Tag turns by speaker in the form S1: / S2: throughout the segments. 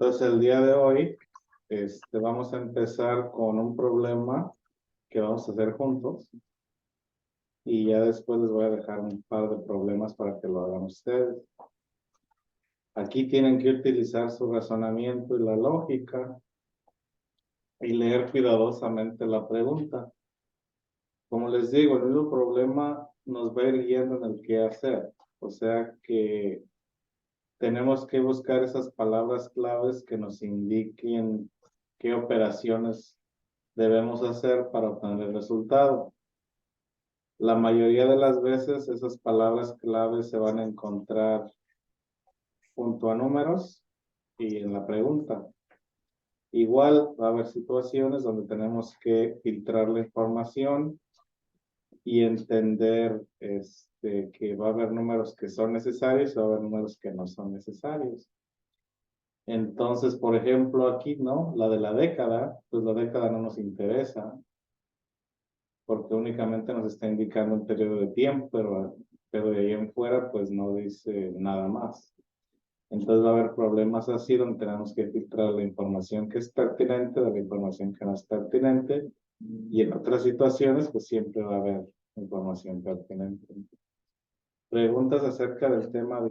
S1: Entonces, el día de hoy, vamos a empezar con un problema que vamos a hacer juntos. Y ya después les voy a dejar un par de problemas para que lo hagan ustedes. Aquí tienen que utilizar su razonamiento y la lógica y leer cuidadosamente la pregunta. Como les digo, el mismo problema nos va a ir guiando en el qué hacer. O sea que tenemos que buscar esas palabras claves que nos indiquen qué operaciones debemos hacer para obtener el resultado. La mayoría de las veces esas palabras claves se van a encontrar junto a números y en la pregunta. Igual va a haber situaciones donde tenemos que filtrar la información y entender que va a haber números que son necesarios y va a haber números que no son necesarios. Entonces, por ejemplo, aquí, ¿no? La de la década, pues la década no nos interesa porque únicamente nos está indicando un periodo de tiempo, pero de ahí en fuera, pues no dice nada más. Entonces va a haber problemas así donde tenemos que filtrar la información que es pertinente de la información que no es pertinente, y en otras situaciones, pues siempre va a haber información pertinente. Preguntas acerca del tema de...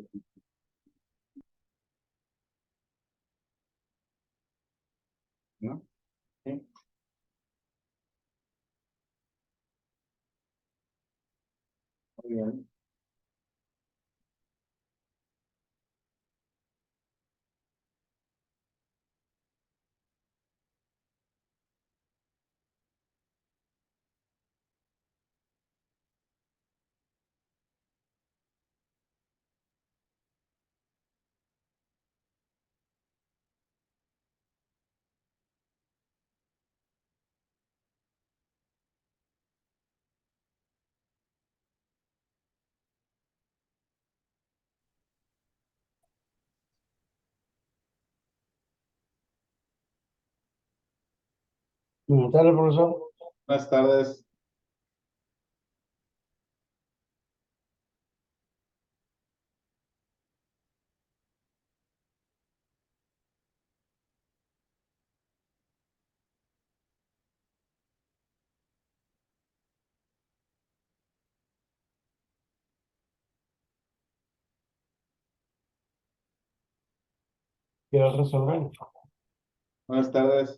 S1: ¿No? ¿Sí? Muy bien.
S2: Buenas tardes, profesor.
S1: Buenas tardes.
S2: Quiero resolver.
S1: Buenas tardes.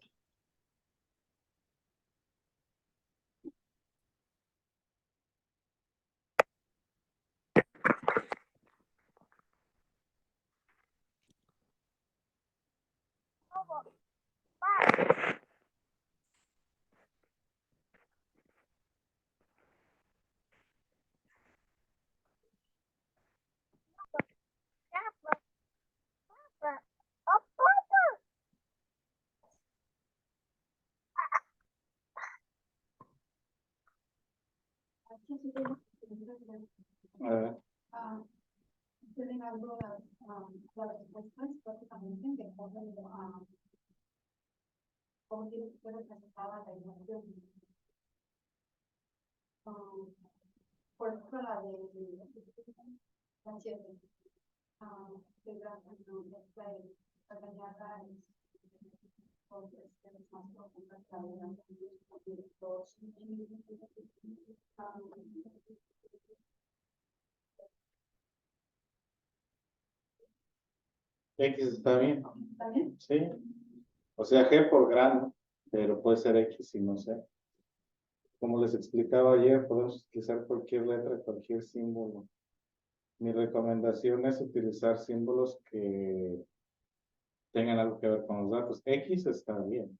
S1: A ver.
S3: Tienen algo las respuestas prácticamente de cómo tiene que ser representada la imagen. Por ejemplo, la de la 7. De gran la cañada entonces es más profunda que la de los
S1: X está bien.
S3: ¿Está bien?
S1: Sí. O sea, G por grano, pero puede ser X y no sé. Como les explicaba ayer, podemos utilizar cualquier letra, cualquier símbolo. Mi recomendación es utilizar símbolos que tengan algo que ver con los datos. X está bien.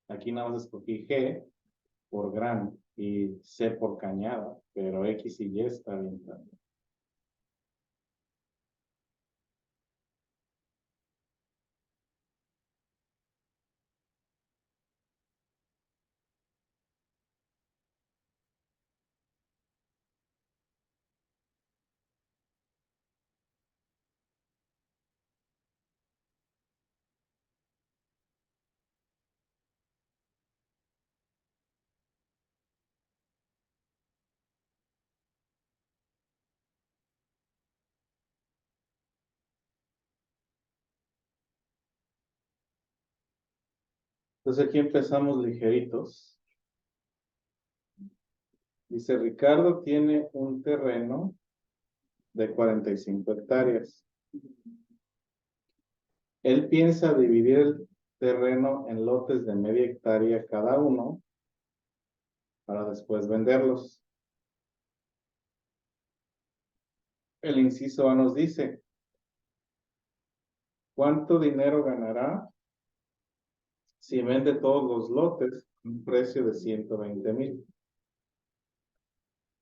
S1: Aquí nada más escogí G por grano y C por cañada, pero X y Y está bien también. Entonces aquí empezamos ligeritos. Dice, Ricardo tiene un terreno de 45 hectáreas. Él piensa dividir el terreno en lotes de media hectárea cada uno para después venderlos. El inciso A nos dice, ¿cuánto dinero ganará si vende todos los lotes a un precio de 120,000?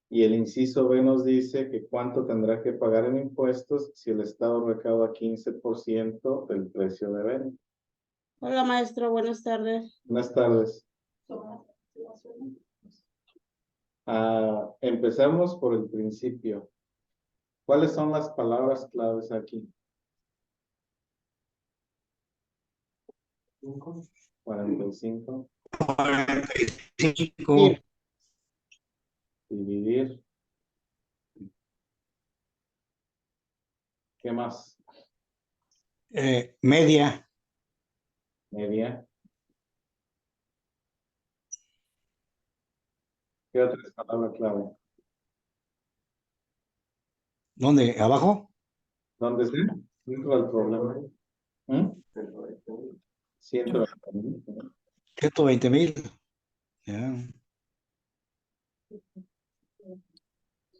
S1: Y el inciso B nos dice que cuánto tendrá que pagar en impuestos si el Estado recauda 15% del precio de venta.
S4: Hola maestro, buenas tardes.
S1: Buenas tardes. Empezamos por el principio. ¿Cuáles son las palabras claves aquí? 45.
S5: 45.
S1: Dividir. ¿Qué más?
S5: Media.
S1: Media. ¿Qué otra palabra clave?
S5: ¿Dónde? ¿Abajo?
S1: ¿Dónde está? Dentro del problema. 120,000.
S5: 120,000. Ya.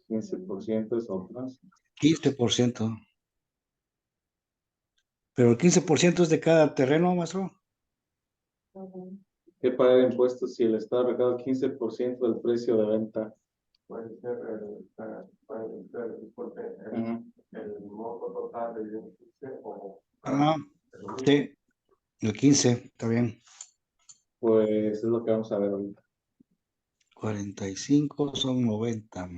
S1: 15% es otras.
S5: 15%. Pero el 15% es de cada terreno, maestro.
S1: ¿Qué pagar impuestos si el Estado recauda 15% del precio de venta?
S2: Puede ser el monto total de 15 o
S5: Ah, sí. El 15, está bien.
S1: Pues es lo que vamos a ver ahorita.
S5: 45 son 90.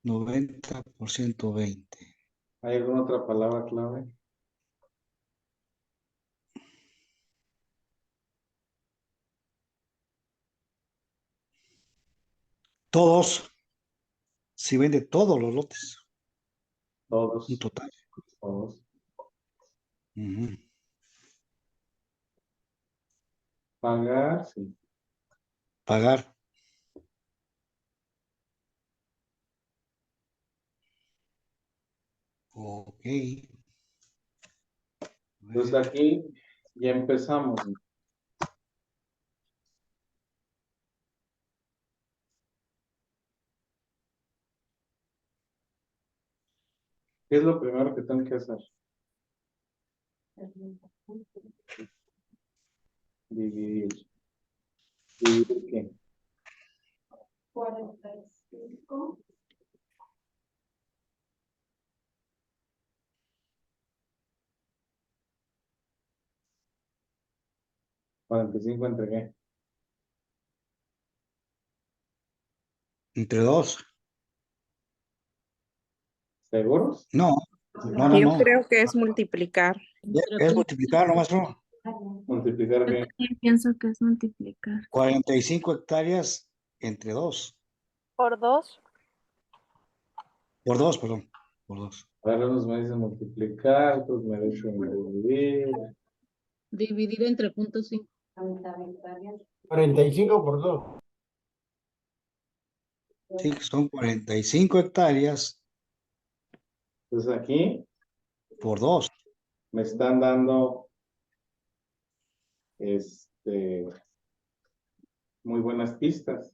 S5: 90 por 120.
S1: ¿Hay alguna otra palabra clave?
S5: Todos. Si vende todos los lotes.
S1: Todos.
S5: En total.
S1: Todos.
S5: Ujú.
S1: Pagar, sí.
S5: Pagar. Ok.
S1: Entonces aquí ya empezamos. ¿Qué es lo primero que tengo que hacer? Dividir. ¿Dividir qué?
S3: 45.
S1: 45 entre qué?
S5: Entre dos.
S1: ¿Seguros?
S5: No, no,
S6: Yo
S5: no.
S6: creo que es multiplicar.
S5: Es multiplicar, ¿no, maestro?
S1: Multiplicar
S7: Yo
S1: qué?
S7: también pienso que es multiplicar.
S5: 45 hectáreas entre dos.
S6: ¿Por dos?
S5: Por dos, perdón. Por dos.
S1: A ver, unos me dicen multiplicar, otros me dicen dividir.
S4: Dividir entre puntos 5.
S2: 45 por 2.
S5: Sí, son 45 hectáreas
S1: Entonces aquí
S5: por dos.
S1: me están dando muy buenas pistas,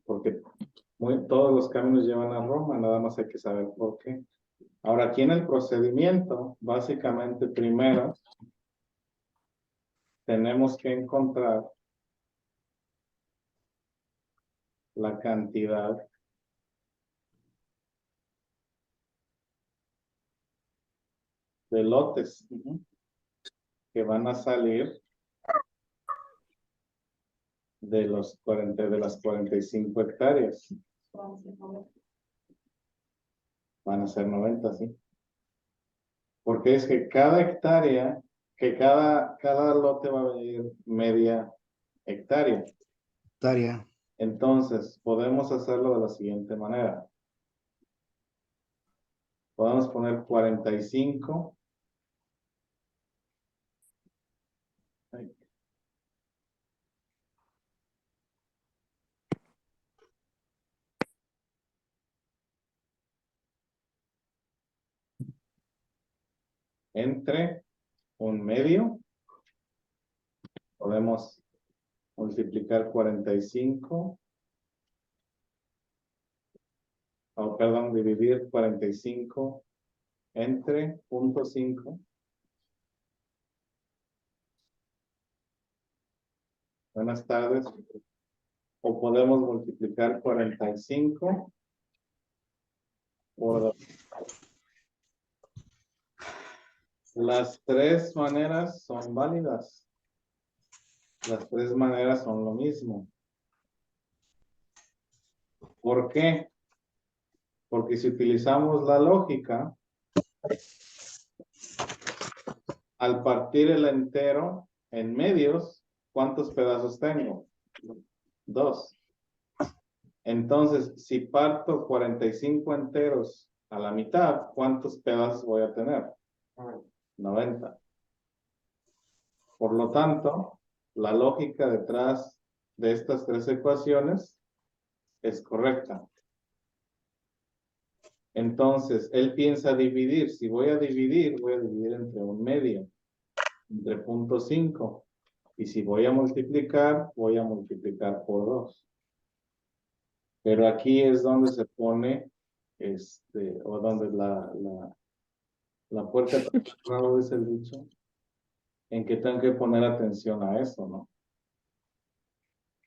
S1: porque todos los caminos llevan a Roma, nada más hay que saber por qué. Ahora, aquí en el procedimiento, básicamente primero tenemos que encontrar la cantidad de lotes que van a salir de las 45 hectáreas. Van a ser 90, sí. Porque es que cada hectárea, que cada lote va a venir media hectárea.
S5: Hectárea.
S1: Entonces, podemos hacerlo de la siguiente manera. Podemos poner 45 entre un medio. Podemos multiplicar 45. Perdón, dividir 45 entre 0.5. Buenas tardes. O podemos multiplicar 45 por 2. Las tres maneras son válidas. Las tres maneras son lo mismo. ¿Por qué? Porque si utilizamos la lógica, al partir el entero en medios, ¿cuántos pedazos tengo? 2. Entonces, si parto 45 enteros a la mitad, ¿cuántos pedazos voy a tener? 90. Por lo tanto, la lógica detrás de estas tres ecuaciones es correcta. Entonces, él piensa dividir. Si voy a dividir entre un medio, entre 0.5. Y si voy a multiplicar por 2. Pero aquí es donde se pone, o donde la puerta cerrada es el dicho, en que tengo que poner atención a eso, ¿no?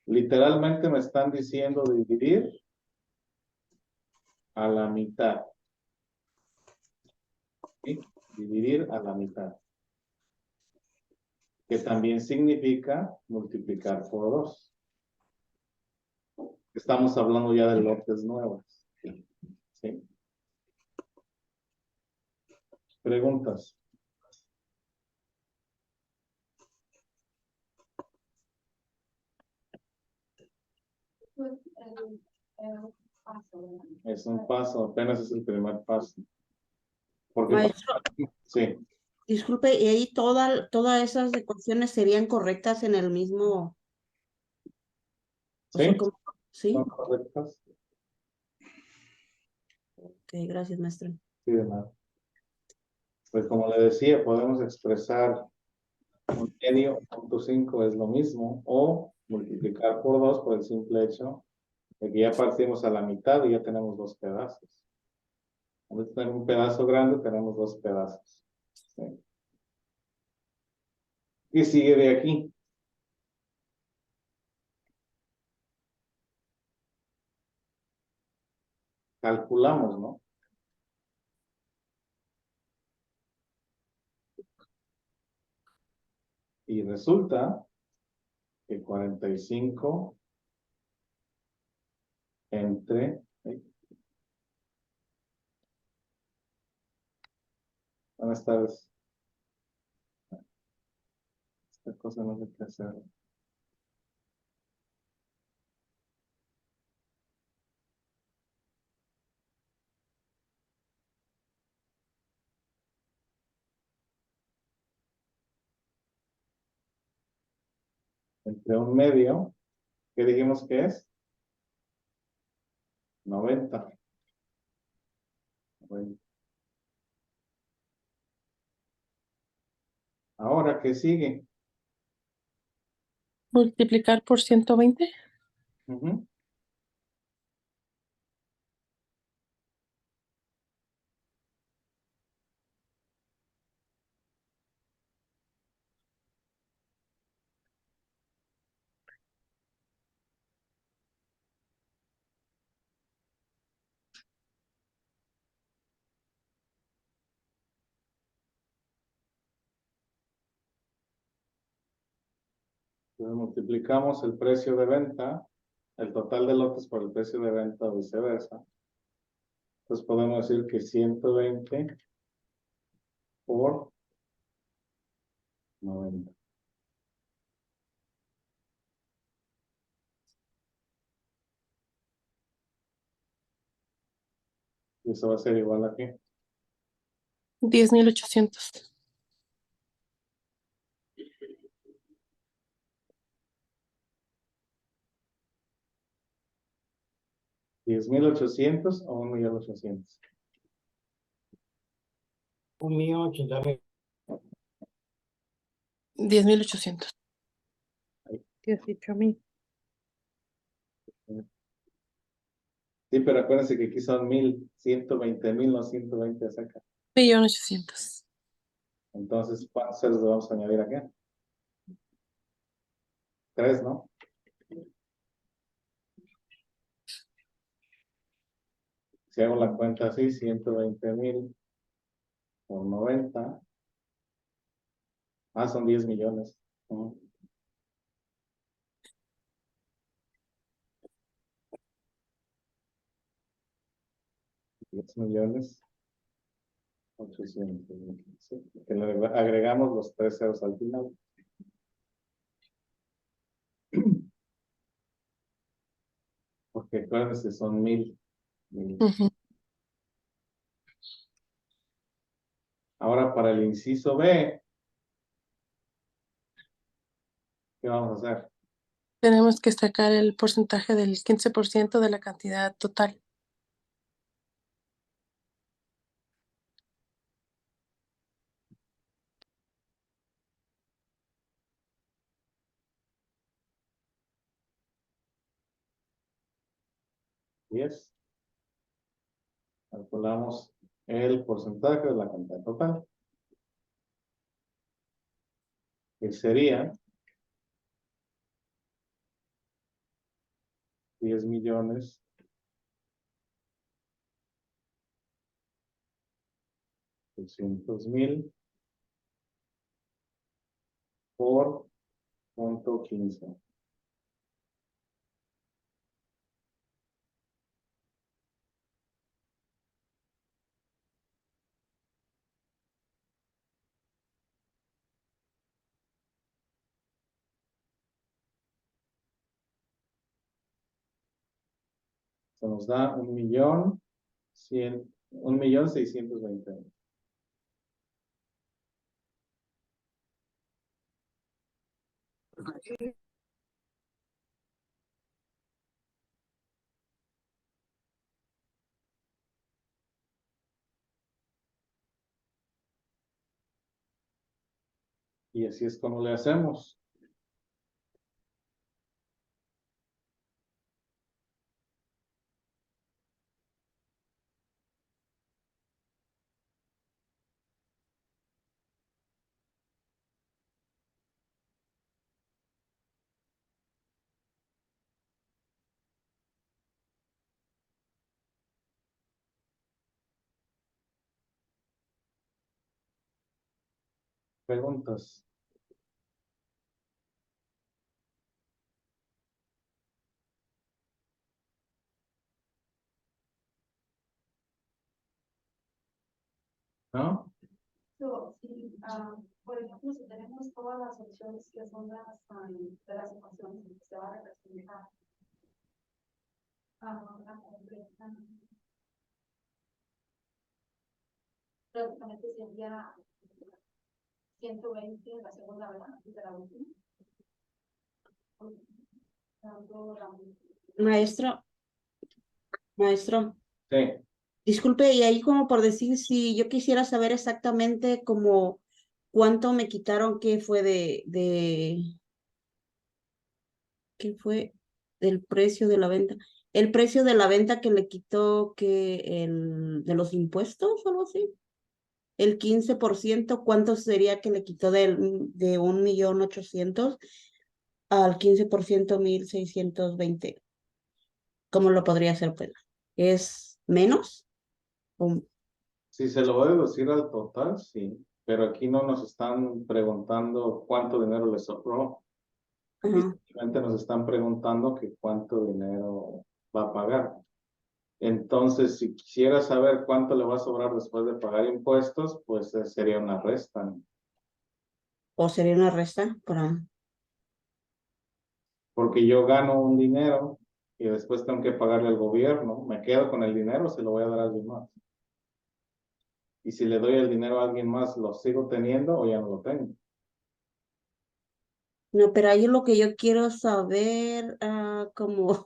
S1: Literalmente me están diciendo dividir a la mitad. ¿Sí? Dividir a la mitad. Que también significa multiplicar por 2. Estamos hablando ya de lotes nuevos. ¿Sí? Preguntas.
S3: Pues, el paso, ¿verdad?
S1: Es un paso, apenas es el primer paso. Porque,
S4: Maestro,
S1: sí,
S4: disculpe, ¿y ahí todas esas ecuaciones serían correctas en el mismo? O sea,
S1: sí,
S4: como, sí,
S1: son correctas.
S4: ok, gracias, maestro.
S1: Sí, de nada. Pues como le decía, podemos expresar un medio, 0.5 es lo mismo, o multiplicar por 2 por el simple hecho de que ya partimos a la mitad y ya tenemos 2 pedazos. En vez de tener un pedazo grande, tenemos 2 pedazos. ¿Sí? Y sigue de aquí. Calculamos, ¿no? Y resulta que 45 entre... Buenas tardes. Esta cosa no sé qué hacer. Entre un medio, ¿qué dijimos que es? 90. Bueno. Ahora, ¿qué sigue?
S8: Multiplicar por 120.
S1: Ujú. Entonces multiplicamos el precio de venta, el total de lotes por el precio de venta o viceversa. Entonces podemos decir que 120 por 90. Y eso va a ser igual a ¿qué?
S8: 10.800.
S1: 10.800 o 1.800.000.
S2: 1.080.000.
S8: 10,800.
S6: 18,000.
S1: Sí, pero acuérdense que aquí son 1,120,000, no 120 saca.
S8: 1,800,000.
S1: Entonces, ¿cuántos ceros le vamos a añadir aquí? 3, ¿no? Si hago la cuenta así, 120,000 por 90. Ah, son 10 millones. 10 millones. 800. Sí, que le agregamos los 3 ceros al final. Porque acuérdense, son 1,000.
S8: Ujú.
S1: Ahora para el inciso B, ¿qué vamos a hacer?
S8: Tenemos que sacar el porcentaje del 15% de la cantidad total.
S1: ¿10? Calculamos el porcentaje de la cantidad total, que sería 10,600,000 por 0.15. Se nos da 1,620,000. Y así es como le hacemos. Preguntas. ¿No?
S3: So, si, por ejemplo, si tenemos todas las opciones que son de las ecuaciones en que se va a representar la completa, prácticamente sería 120 la segunda, ¿verdad? De la última.
S4: Maestro, maestro,
S1: Sí.
S4: disculpe, y ahí como por decir, si yo quisiera saber exactamente como cuánto me quitaron, qué fue qué fue del precio de la venta, el precio de la venta que le quitó que de los impuestos o algo así, el 15%, ¿cuánto sería que le quitó de 1,800,000 al 15%, 1,620? ¿Cómo lo podría hacer, pues? ¿Es menos? O-
S1: Si se lo voy a deducir al total, sí. Pero aquí no nos están preguntando cuánto dinero le sobró. Aquí
S4: Ajá.
S1: simplemente nos están preguntando que cuánto dinero va a pagar. Entonces, si quisiera saber cuánto le va a sobrar después de pagar impuestos, pues sería una resta, ¿no?
S4: ¿O sería una resta para...
S1: Porque yo gano un dinero y después tengo que pagarle al gobierno, me quedo con el dinero, se lo voy a dar a alguien más. Y si le doy el dinero a alguien más, ¿lo sigo teniendo o ya no lo tengo?
S4: No, pero ahí lo que yo quiero saber, como,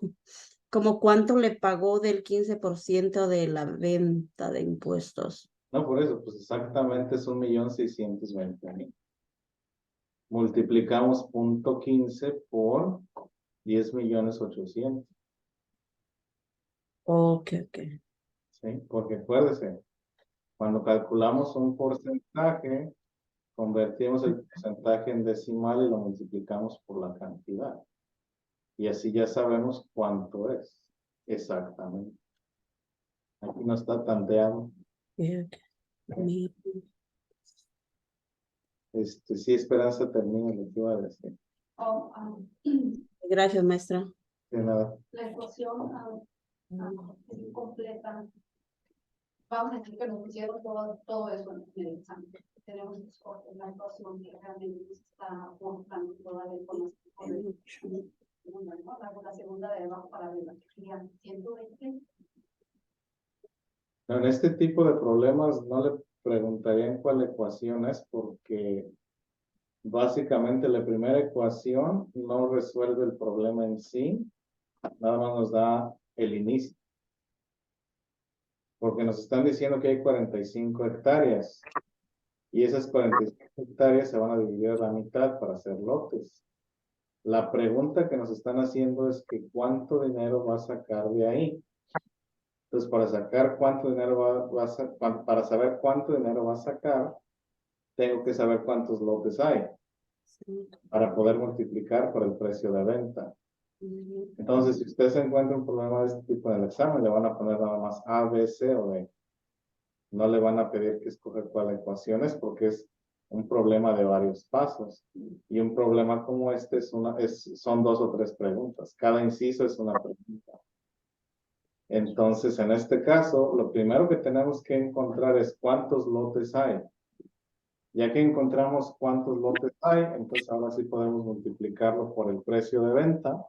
S4: como cuánto le pagó del 15% de la venta de impuestos.
S1: No, por eso, pues exactamente es 1,620,000. multiplicamos 0.15 por 10.800.000.
S4: Ok.
S1: ¿Sí? Porque acuérdese, cuando calculamos un porcentaje, convertimos el porcentaje en decimal y lo multiplicamos por la cantidad. Y así ya sabemos cuánto es exactamente. Aquí no está tanteado.
S4: Mi-
S1: Sí, Esperanza, termina lo que iba a decir.
S3: Oh,
S4: Gracias, maestra.
S1: De nada.
S3: la ecuación es incompleta. Vamos a decir que nos pusieron todo eso en el examen. Tenemos que escoger la ecuación que realmente nos está mostrando toda la información correcta. La segunda de abajo para ver la que sería 120.
S1: En este tipo de problemas no le preguntarían cuál ecuación es porque básicamente la primera ecuación no resuelve el problema en sí, nada más nos da el inicio. Porque nos están diciendo que hay 45 hectáreas y esas 45 hectáreas se van a dividir a la mitad para hacer lotes. La pregunta que nos están haciendo es que cuánto dinero va a sacar de ahí. Entonces, para sacar cuánto dinero para saber cuánto dinero va a sacar, tengo que saber cuántos lotes hay para poder multiplicar por el precio de venta. Entonces, si usted se encuentra un problema de este tipo en el examen, le van a poner nada más A, B, C o D. No le van a pedir que escoger cuál ecuación es porque es un problema de varios pasos. Y un problema como este son 2 o 3 preguntas. Cada inciso es una pregunta. Entonces, en este caso, lo primero que tenemos que encontrar es cuántos lotes hay. Ya que encontramos cuántos lotes hay, entonces ahora sí podemos multiplicarlo por el precio de venta.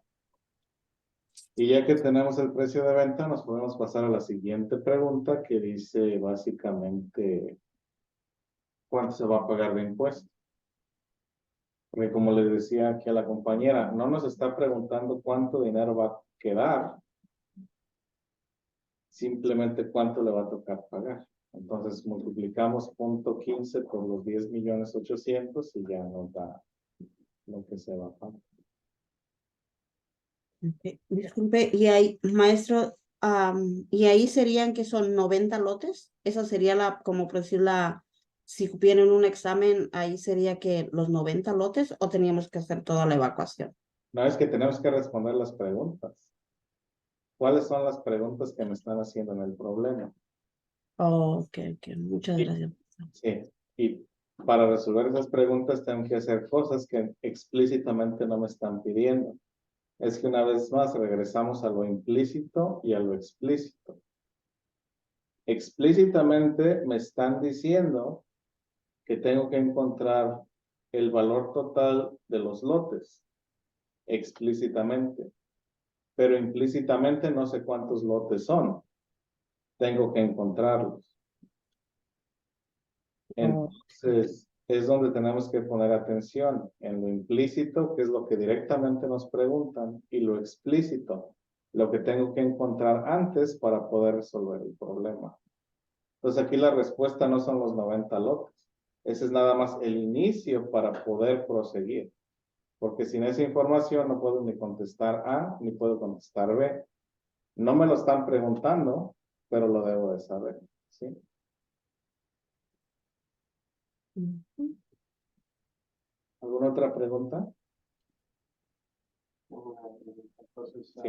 S1: Y ya que tenemos el precio de venta, nos podemos pasar a la siguiente pregunta que dice básicamente cuánto se va a pagar de impuestos. Porque como les decía aquí a la compañera, no nos está preguntando cuánto dinero va a quedar, simplemente cuánto le va a tocar pagar. Entonces multiplicamos 0.15 por los 10.800.000 y ya nos da lo que se va a pagar.
S4: Disculpe, y ahí, maestro, y ahí serían que son 90 lotes. Esa sería como por decir si vienen un examen, ahí sería que los 90 lotes o teníamos que hacer toda la evacuación.
S1: No es que tenemos que responder las preguntas. ¿Cuáles son las preguntas que me están haciendo en el problema?
S4: Ok, muchas
S1: Sí.
S4: gracias.
S1: Sí, y para resolver esas preguntas tengo que hacer cosas que explícitamente no me están pidiendo. Es que una vez más regresamos a lo implícito y a lo explícito. Explícitamente me están diciendo que tengo que encontrar el valor total de los lotes, explícitamente, pero implícitamente no sé cuántos lotes son. Tengo que encontrarlos. Entonces, es donde tenemos que poner atención en lo implícito, que es lo que directamente nos preguntan, y lo explícito, lo que tengo que encontrar antes para poder resolver el problema. Entonces, aquí la respuesta no son los 90 lotes. Ese es nada más el inicio para poder proseguir. Porque sin esa información no puedo ni contestar A, ni puedo contestar B. No me lo están preguntando, pero lo debo de saber, ¿sí? ¿Alguna otra pregunta?
S2: Entonces,
S1: Sí.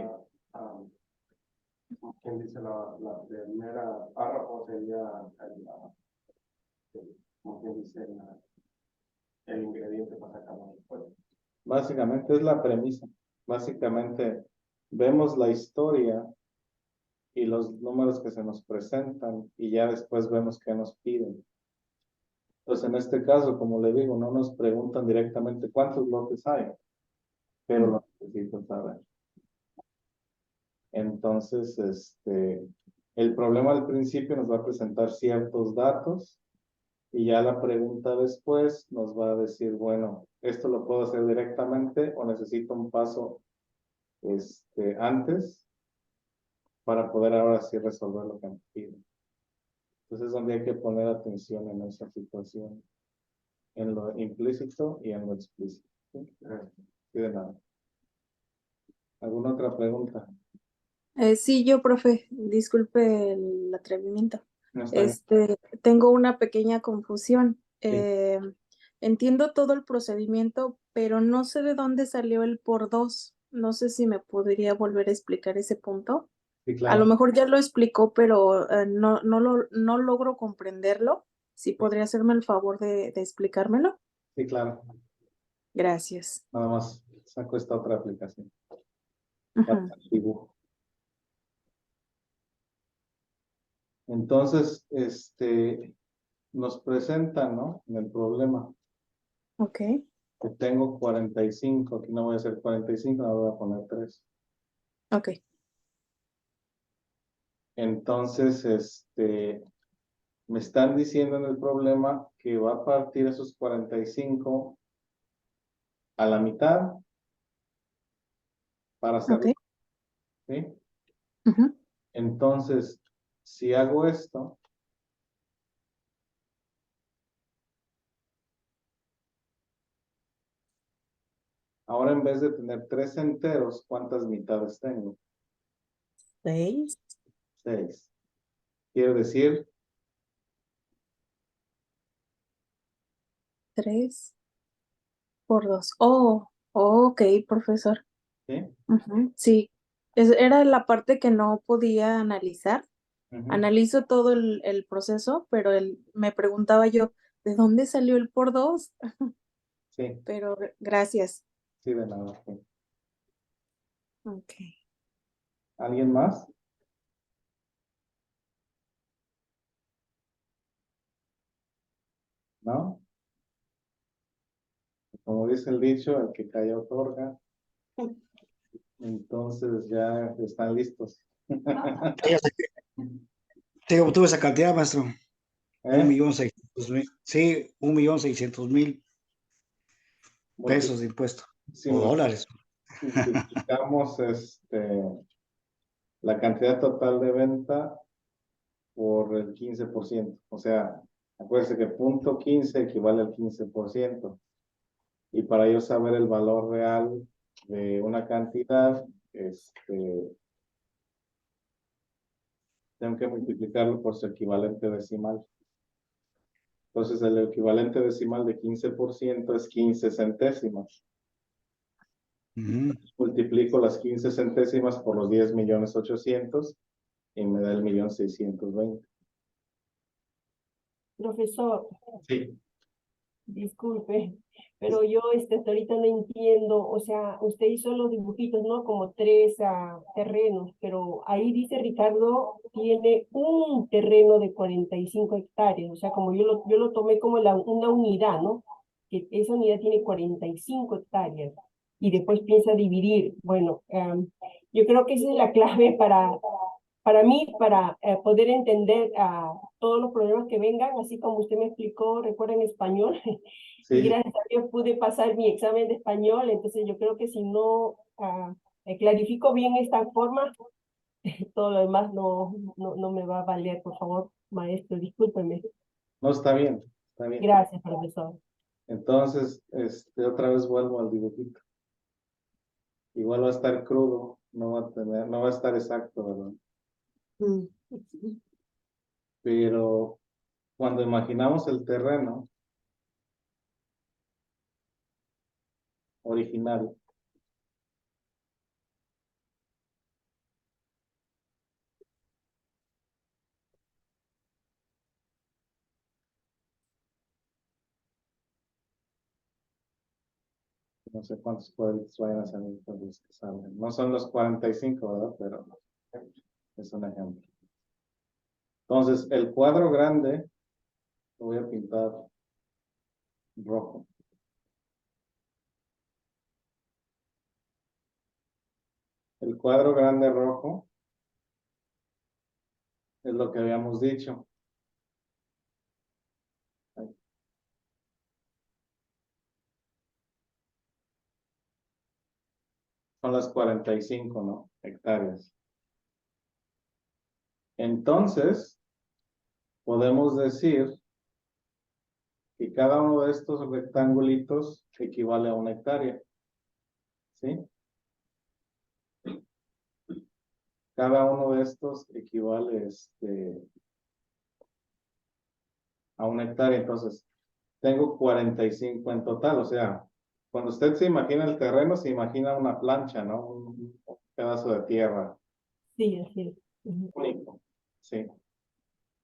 S2: ¿quién dice la primera párrafo sería como quien dice el ingrediente para sacar la respuesta?
S1: Básicamente es la premisa. Básicamente vemos la historia y los números que se nos presentan y ya después vemos qué nos piden. Entonces, en este caso, como le digo, no nos preguntan directamente cuántos lotes hay, pero lo necesito saber. Entonces, el problema al principio nos va a presentar ciertos datos y ya la pregunta después nos va a decir, bueno, ¿esto lo puedo hacer directamente o necesito un paso antes para poder ahora sí resolver lo que me piden? Entonces es donde hay que poner atención en esa situación. en lo implícito y en lo explícito. ¿Sí? Sí, de nada. ¿Alguna otra pregunta?
S6: Sí, yo, profe, disculpe el atrevimiento.
S1: No está bien.
S6: Tengo una pequeña confusión.
S1: Sí.
S6: Entiendo todo el procedimiento, pero no sé de dónde salió el por dos. No sé si me podría volver a explicar ese punto.
S1: Sí,
S6: A lo
S1: claro.
S6: mejor ya lo explicó, pero no logro comprenderlo. Si podría hacerme el favor de explicármelo.
S1: Sí, claro.
S6: Gracias.
S1: Nada más saco esta otra aplicación.
S6: Ujú.
S1: Dibujo. Entonces, nos presentan, ¿no? En el problema
S6: Ok,
S1: que tengo 45, aquí no voy a hacer 45, no voy a poner 3.
S6: ok,
S1: Entonces, me están diciendo en el problema que va a partir esos 45 a la mitad para hacerlo,
S6: ok.
S1: ¿sí?
S6: Ujú.
S1: Entonces, si hago esto, ahora en vez de tener 3 enteros, ¿cuántas mitades tengo?
S4: 6.
S1: 6. Quiere decir,
S6: 3 por 2. Oh, ok, profesor.
S1: ¿sí?
S6: Ujú, sí, era la parte que no podía analizar.
S1: Ujú.
S6: Analizo todo el proceso, pero me preguntaba yo, ¿de dónde salió el por dos?
S1: Sí,
S6: Pero gracias.
S1: sí, de nada. Sí.
S6: Ok.
S1: ¿Alguien más? ¿No? Como dice el dicho, el que calla otorga. Entonces ya están listos.
S5: Sí, obtuve esa cantidad, maestro.
S1: ¿Eh?
S5: 1.600.000. Sí, 1.600.000
S1: Multi-
S5: pesos de impuesto.
S1: si
S5: O dólares.
S1: multiplicamos la cantidad total de venta por el 15%. O sea, acuérdense que punto 15 equivale al 15%. Y para yo saber el valor real de una cantidad, tengo que multiplicarlo por su equivalente decimal. Entonces, el equivalente decimal de 15% es 15 centésimas.
S5: Ujú.
S1: Multiplico las 15 centésimas por los 10.800.000 y me da el 1.620.000.
S9: Profesor,
S1: Sí.
S9: disculpe, pero yo hasta ahorita no entiendo, o sea, usted hizo los dibujitos, ¿no? Como tres terrenos, pero ahí dice Ricardo, tiene un terreno de 45 hectáreas, o sea, como yo lo tomé como una unidad, ¿no? Que esa unidad tiene 45 hectáreas y después piensa dividir. Bueno, yo creo que esa es la clave para mí, para poder entender todos los problemas que vengan, así como usted me explicó, recuerda en español, y
S1: Sí,
S9: gracias a Dios pude pasar mi examen de español, entonces yo creo que si no clarifico bien esta forma, todo lo demás no me va a valer, por favor, maestro, discúlpeme.
S1: no está bien, está bien.
S9: Gracias, profesor.
S1: Entonces, otra vez vuelvo al dibujito. Igual va a estar crudo, no va a estar exacto, ¿verdad?
S4: Mm.
S1: Pero cuando imaginamos el terreno original, no sé cuántos cuadritos vayan a salir por los que salgan. No son los 45, ¿verdad? Pero es un ejemplo. Entonces, el cuadro grande lo voy a pintar rojo. El cuadro grande rojo es lo que habíamos dicho. Son las 45, ¿no? Hectáreas. Entonces, podemos decir Y cada uno de estos rectangulitos equivale a 1 hectárea. ¿Sí? Cada uno de estos equivale a 1 hectárea. Entonces, tengo 45 en total. O sea, cuando usted se imagina el terreno, se imagina una plancha, ¿no? Un pedazo de tierra
S9: Sí, así es. Ujú.
S1: único. Sí.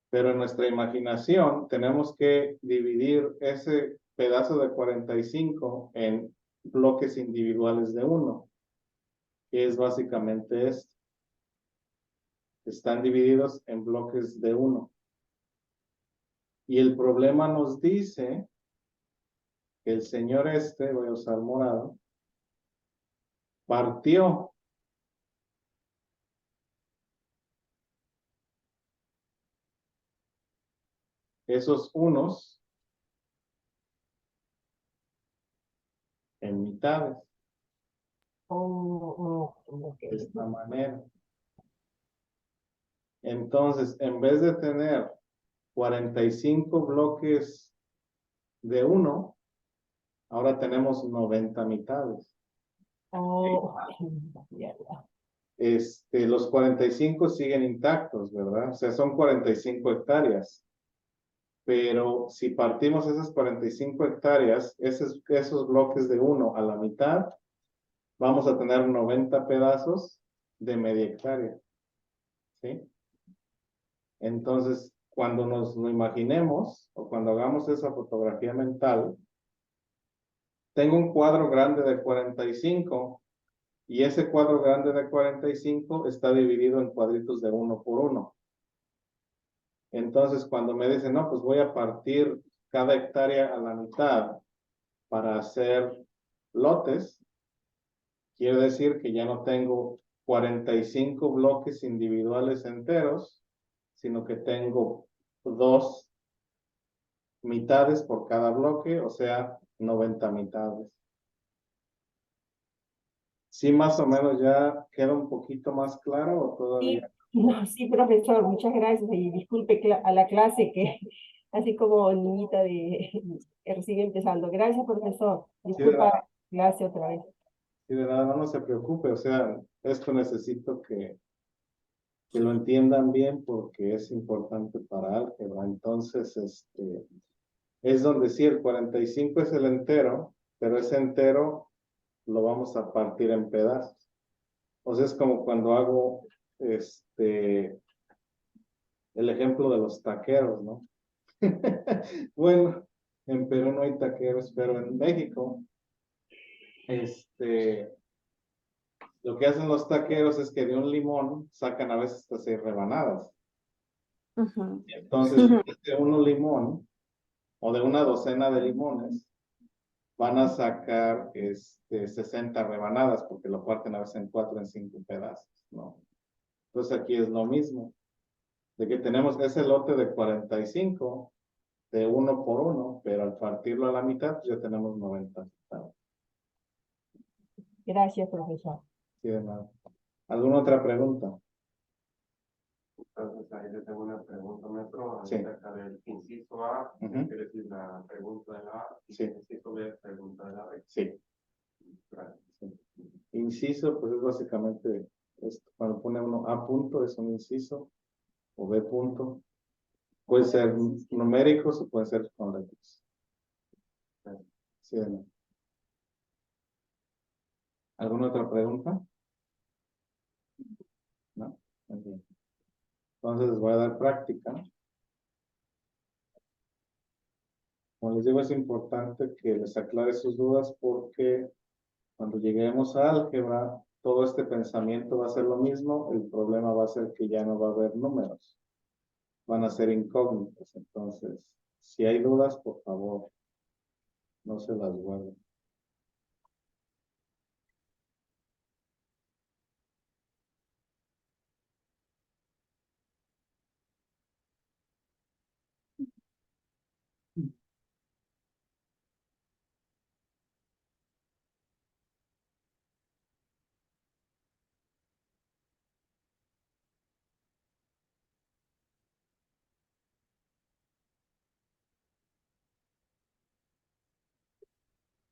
S1: Pero en nuestra imaginación tenemos que dividir ese pedazo de 45 en bloques individuales de 1, que es básicamente esto. Están divididos en bloques de 1. Y el problema nos dice que el señor voy a usar morado, partió esos unos en mitades,
S9: Ok.
S1: de esta manera. Entonces, en vez de tener 45 bloques de 1, ahora tenemos 90 mitades.
S9: Oh, ya, ya.
S1: Los 45 siguen intactos, ¿verdad? O sea, son 45 hectáreas. Pero si partimos esas 45 hectáreas, esos bloques de 1 a la mitad, vamos a tener 90 pedazos de media hectárea. ¿Sí? Entonces, cuando nos lo imaginemos o cuando hagamos esa fotografía mental, tengo un cuadro grande de 45 y ese cuadro grande de 45 está dividido en cuadritos de 1 por 1. Entonces, cuando me dicen, no, pues voy a partir cada hectárea a la mitad para hacer lotes, quiere decir que ya no tengo 45 bloques individuales enteros, sino que tengo 2 mitades por cada bloque, o sea, 90 mitades. Sí, más o menos ya queda un poquito más claro o
S9: Sí,
S1: todavía.
S9: no, sí, profesor, muchas gracias y disculpe a la clase que así como niñita de que recibe empezando. Gracias, profesor.
S1: Sí, de nada,
S9: Disculpa clase otra vez.
S1: sí, de nada, no se preocupe, o sea, esto necesito que lo entiendan bien porque es importante para álgebra. Entonces, es donde sí, el 45 es el entero, pero ese entero lo vamos a partir en pedazos. O sea, es como cuando hago el ejemplo de los taqueros, ¿no? Bueno, en Perú no hay taqueros, pero en México, lo que hacen los taqueros es que de un limón sacan a veces hasta 6 rebanadas.
S6: Ujú.
S1: Entonces, de un limón o de una docena de limones, van a sacar 60 rebanadas porque lo parten a veces en 4 en 5 pedazos, ¿no? Entonces aquí es lo mismo, de que tenemos ese lote de 45 de 1 por 1, pero al partirlo a la mitad pues ya tenemos 90.
S9: Gracias, profesor.
S1: Sí, de nada. ¿Alguna otra pregunta?
S2: Entonces, ahí le tengo una pregunta, maestro,
S1: Sí.
S2: acerca del inciso A,
S1: Ujú.
S2: quiere decir la pregunta de la A, y
S1: Sí.
S2: el inciso B, pregunta de la B.
S1: Sí.
S2: Gracias.
S1: Inciso, pues es básicamente esto. Cuando pone uno A punto es un inciso o B punto. Puede ser numéricos o puede ser con letras. Sí, de nada. ¿Alguna otra pregunta? ¿No? Muy bien. Entonces les voy a dar práctica. Como les digo, es importante que les aclare sus dudas porque cuando lleguemos a álgebra, todo este pensamiento va a ser lo mismo. El problema va a ser que ya no va a haber números. Van a ser incógnitas. Entonces, si hay dudas, por favor, no se las guarden.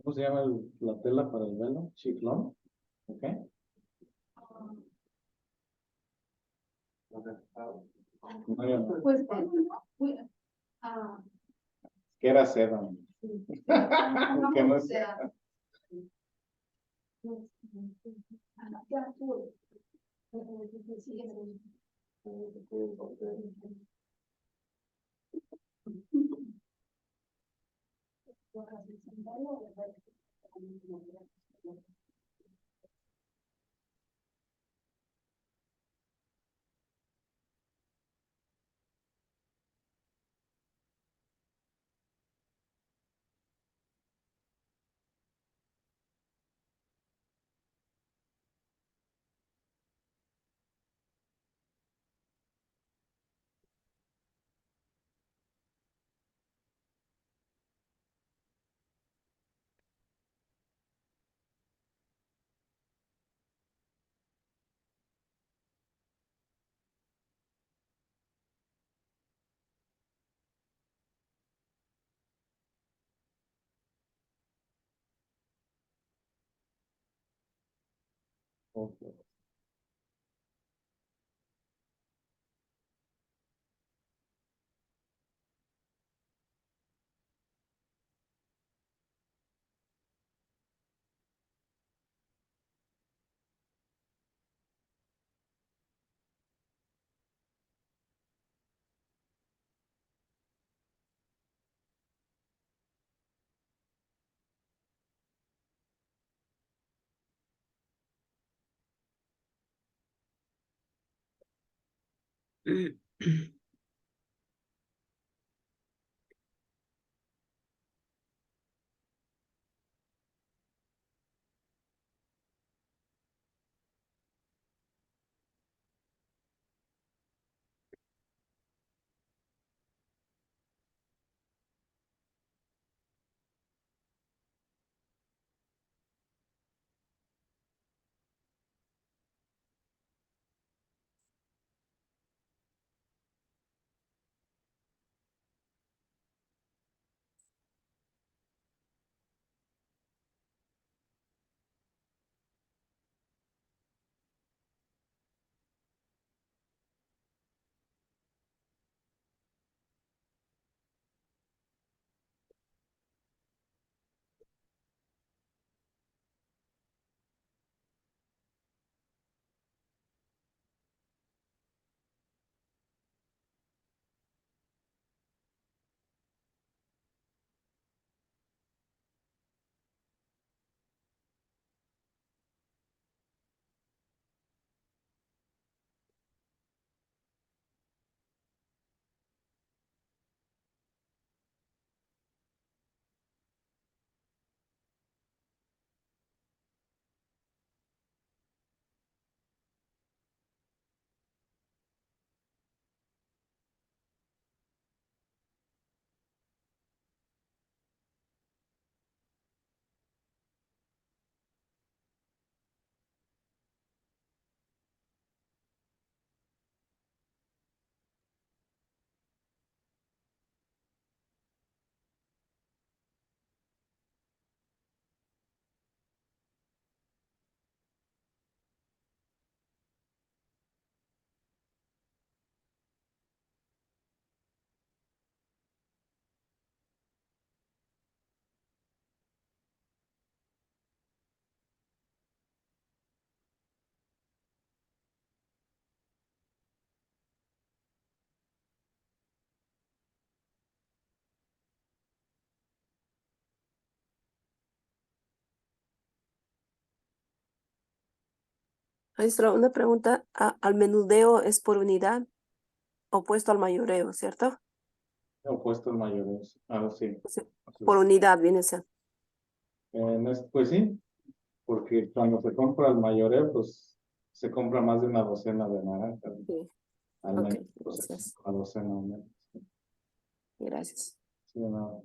S1: ¿Cómo se llama la tela para el velo? Chiflón. ¿Ok? No, yo no.
S3: Pues, pues, ah,
S1: Que era seda. Que no es-
S3: sea, ya tú, sí,
S1: Ok.
S10: Maestra, una pregunta. Al menudeo es por unidad, opuesto al mayoreo, ¿cierto?
S1: Opuesto al mayoreo. Ah, sí.
S10: O sea,
S1: Así
S10: por
S1: es.
S10: unidad viene a ser.
S1: Pues sí, porque cuando se compra el mayoreo, pues se compra más de una docena de naranjas.
S10: Sí.
S1: Al
S10: Ok,
S1: menos, pues es
S10: gracias.
S1: una docena al menos.
S10: Gracias.
S1: Sí, no.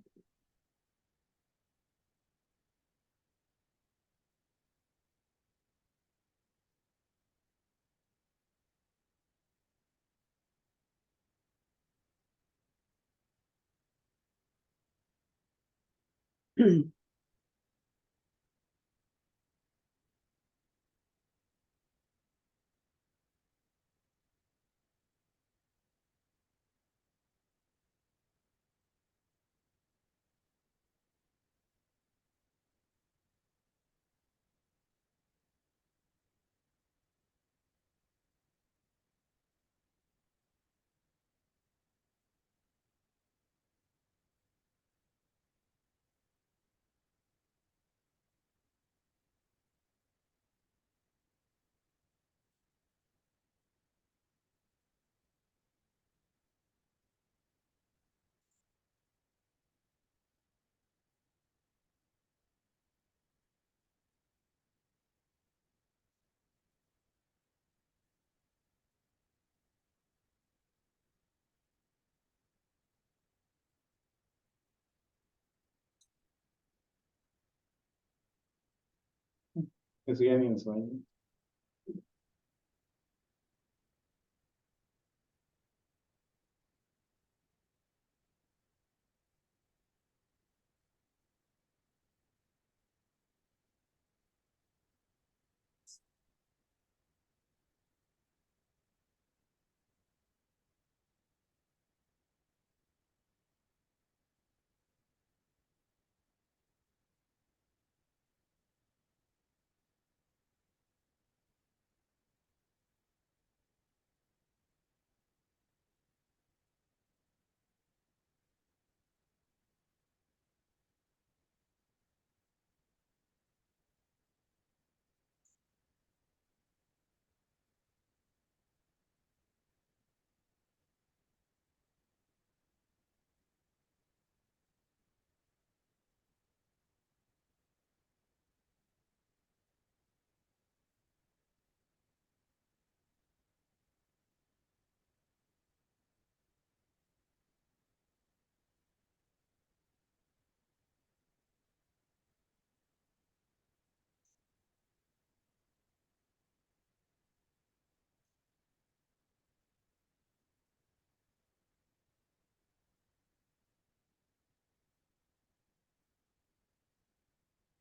S1: Eso ya ni en sueño.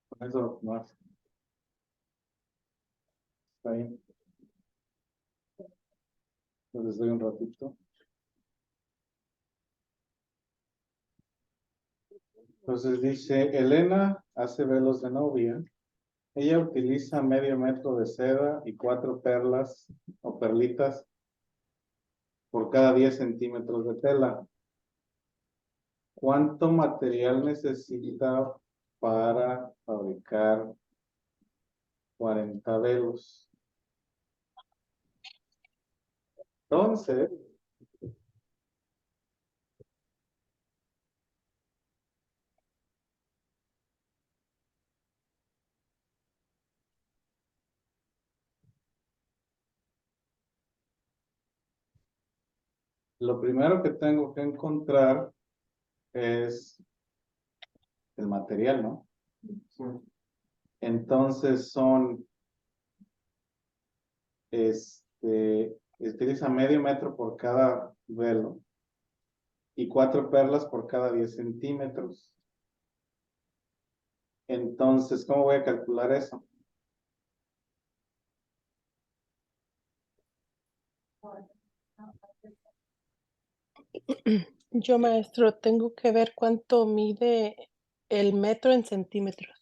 S1: Con eso más. Está bien. Les doy un ratito. Entonces dice, Elena hace velos de novia. Ella utiliza medio metro de seda y 4 perlas o perlitas por cada 10 centímetros de tela. ¿Cuánto material necesita para fabricar 40 velos? Entonces, lo primero que tengo que encontrar es el material, ¿no? Entonces son, utiliza medio metro por cada velo y 4 perlas por cada 10 centímetros. Entonces, ¿cómo voy a calcular eso?
S8: Yo, maestro, tengo que ver cuánto mide el metro en centímetros.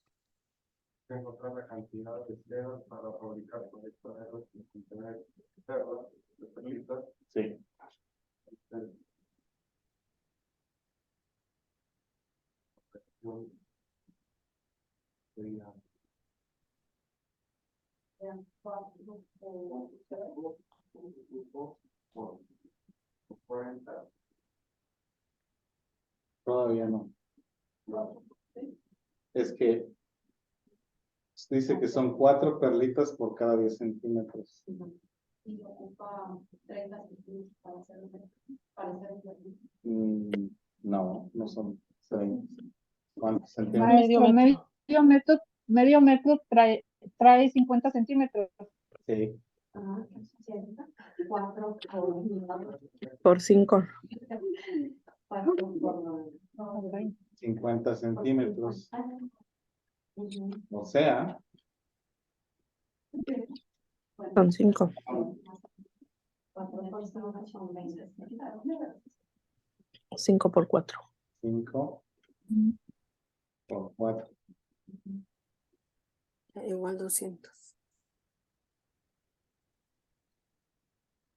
S2: Encontrar la cantidad de dedos para fabricar conectores y contener perlas, de perlitas.
S1: Sí.
S2: Sería por 40.
S1: Todavía no. Es que dice que son 4 perlitas por cada 10 centímetros.
S3: Y ocupa 30 centímetros para hacer un perlito.
S1: No, no son 30. ¿Cuántos centímetros?
S8: Medio metro.
S11: Medio metro trae 50 centímetros.
S1: Sí.
S3: Ah, 4
S6: Por 5.
S1: 50 centímetros. O sea,
S6: Son 5. 5 por 4.
S1: 5 por 4.
S10: Igual 200.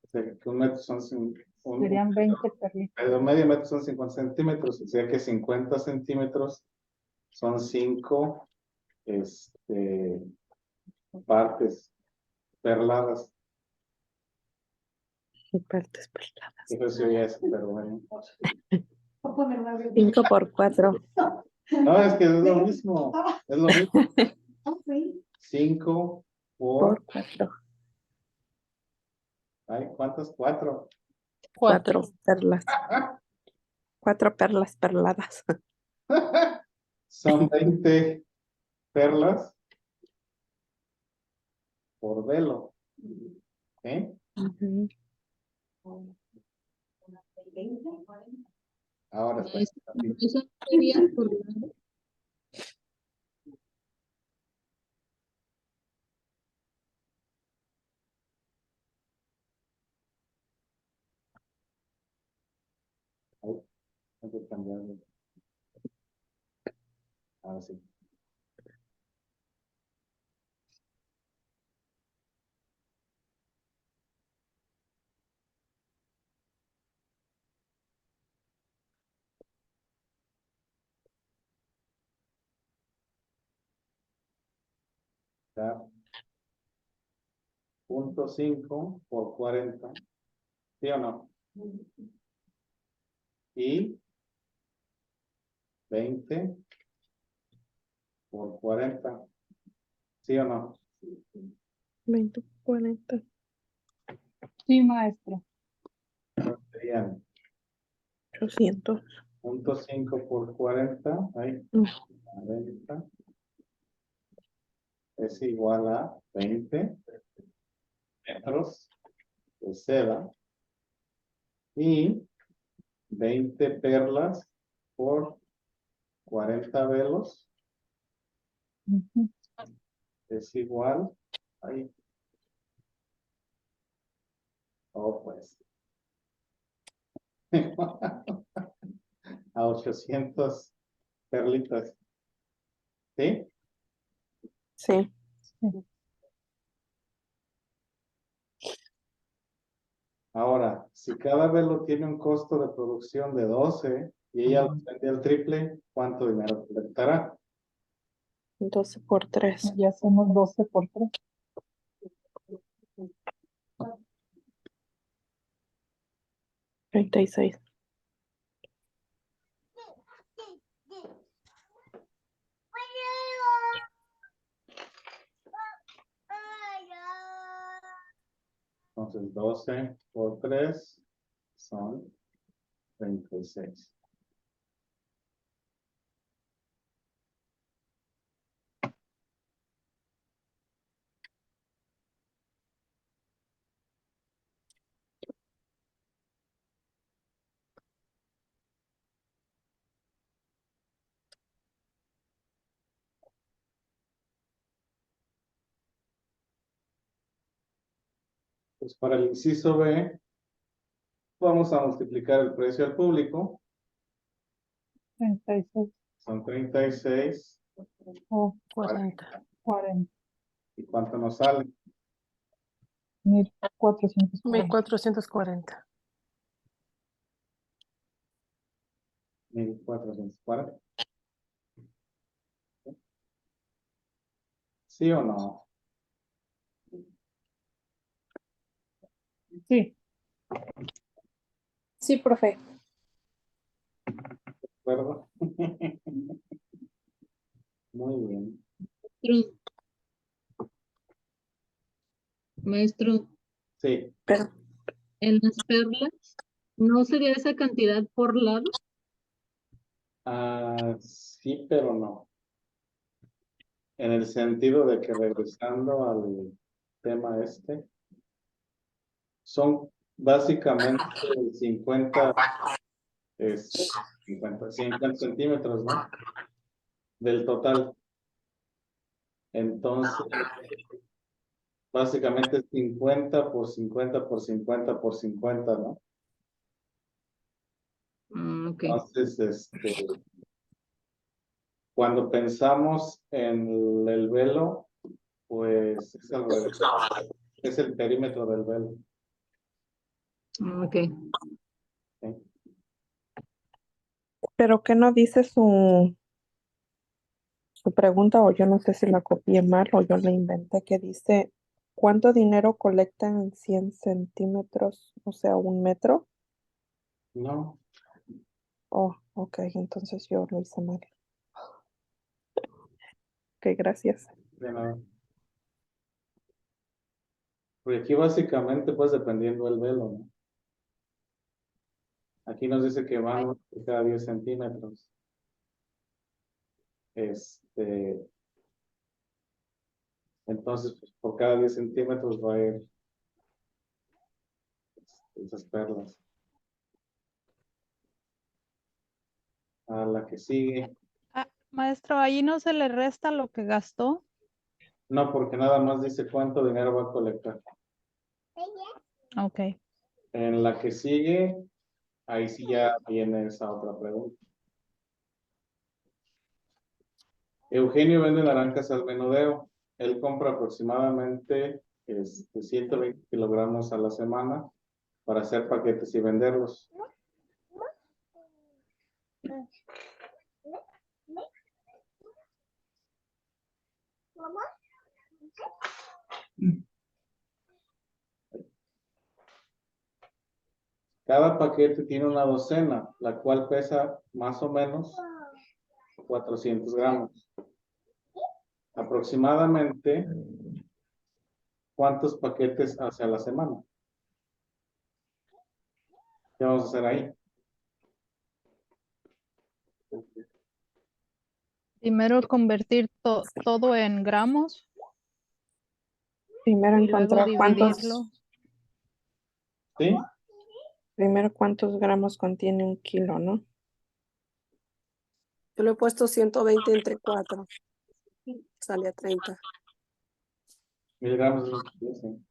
S1: O sea, que un metro son
S11: Serían 20 perlitas.
S1: medio metro son 50 centímetros. O sea que 50 centímetros son 5 partes perladas.
S6: Partes perladas.
S1: Eso ya es, pero bueno.
S6: 5 por 4.
S1: No, es que es lo mismo. Es lo mismo. 5 por
S6: 4.
S1: Ay, ¿cuántas? 4.
S6: 4 perlas. 4 perlas perladas.
S1: Son 20 perlas por velo. ¿Eh?
S8: Ujú.
S1: Ahora está.
S11: Eso sería por lado.
S1: Ahí, hay que cambiarlo. Ahora sí. Está 0.5 por 40. ¿Sí o no? Y 20 por 40. ¿Sí o no?
S8: 20, 40.
S11: Sí, maestro.
S1: Serían
S8: 800.
S1: 0.5 por 40. Ahí.
S8: Mm.
S1: 40. Es igual a 20 metros de seda. Y 20 perlas por 40 velos
S11: Ujú.
S1: es igual ahí. Oh, pues. A 800 perlitas. ¿Sí?
S8: Sí.
S1: Ahora, si cada velo tiene un costo de producción de 12 y ella lo vende al triple, ¿cuánto dinero colectará?
S8: 12 por 3.
S11: Ya somos 12 por 3.
S8: 36.
S1: Entonces, 12 por 3 son 36. Pues para el inciso B, vamos a multiplicar el precio al público.
S11: 36
S1: Son 36.
S11: o
S8: 40.
S11: 40.
S1: ¿Y cuánto nos sale?
S11: 1440.
S8: 1440.
S1: 1440. ¿Sí o no?
S11: Sí.
S6: Sí, profe.
S1: ¿De acuerdo? Muy bien.
S11: Maestro,
S1: Sí.
S8: Pero
S11: en las perlas, ¿no sería esa cantidad por lado?
S1: Sí, pero no. En el sentido de que regresando al tema son básicamente 50, 50 centímetros, ¿no? Del total. Entonces, básicamente 50 por 50 por 50 por 50, ¿no?
S11: Ok.
S1: Entonces, cuando pensamos en el velo, pues es al revés. Es el perímetro del velo.
S11: Ok.
S1: ¿Sí?
S8: pero ¿qué no dice su pregunta? O yo no sé si la copié mal o yo la inventé, que dice ¿cuánto dinero colectan en 100 centímetros? O sea, 1 metro.
S1: No,
S8: Oh, ok, entonces yo lo hice mal. Ok, gracias.
S1: de nada. Porque aquí básicamente, pues dependiendo del velo, ¿no? Aquí nos dice que van cada 10 centímetros. Entonces, pues, por cada 10 centímetros va a ir esas perlas. A la que sigue.
S12: Maestro, ahí no se le resta lo que gastó.
S1: No, porque nada más dice cuánto dinero va a colectar.
S12: Ok.
S1: En la que sigue, ahí sí ya viene esa otra pregunta. Eugenio vende naranjas al menudeo. Él compra aproximadamente 120 kilogramos a la semana para hacer paquetes y venderlos. Cada paquete tiene una docena, la cual pesa más o menos 400 gramos. Aproximadamente, ¿cuántos paquetes hace a la semana? ¿Qué vamos a hacer ahí?
S11: Primero convertir todo en gramos
S8: Primero
S11: y luego
S8: encontrar
S11: dividirlo.
S1: ¿Sí?
S8: Primero cuántos gramos contiene un kilo, ¿no?
S10: Yo le he puesto 120 entre 4. Sale a 30.
S1: Miligramos de sí.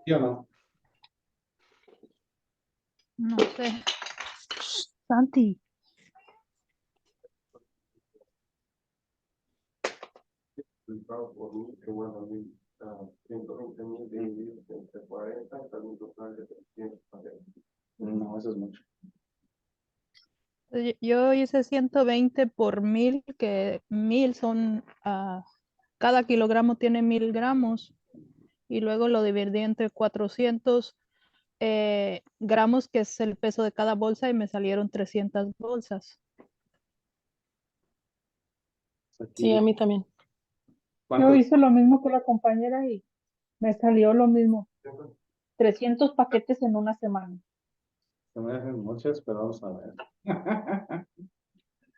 S1: ¿Sí o no?
S11: No sé. Santi.
S2: Por mí, que bueno, 120,000 divididos entre 40, está un total de 340.
S1: No, eso es mucho.
S11: Yo hice 120 por 1000, que 1000 son, cada kilogramo tiene 1000 gramos, y luego lo dividí entre 400 gramos, que es el peso de cada bolsa, y me salieron 300 bolsas.
S1: Aquí,
S13: a mí también. Yo
S1: ¿cuántos?
S13: hice lo mismo que la compañera y me salió lo mismo. 300 paquetes en una semana.
S1: Se me hacen muchas, pero vamos a ver.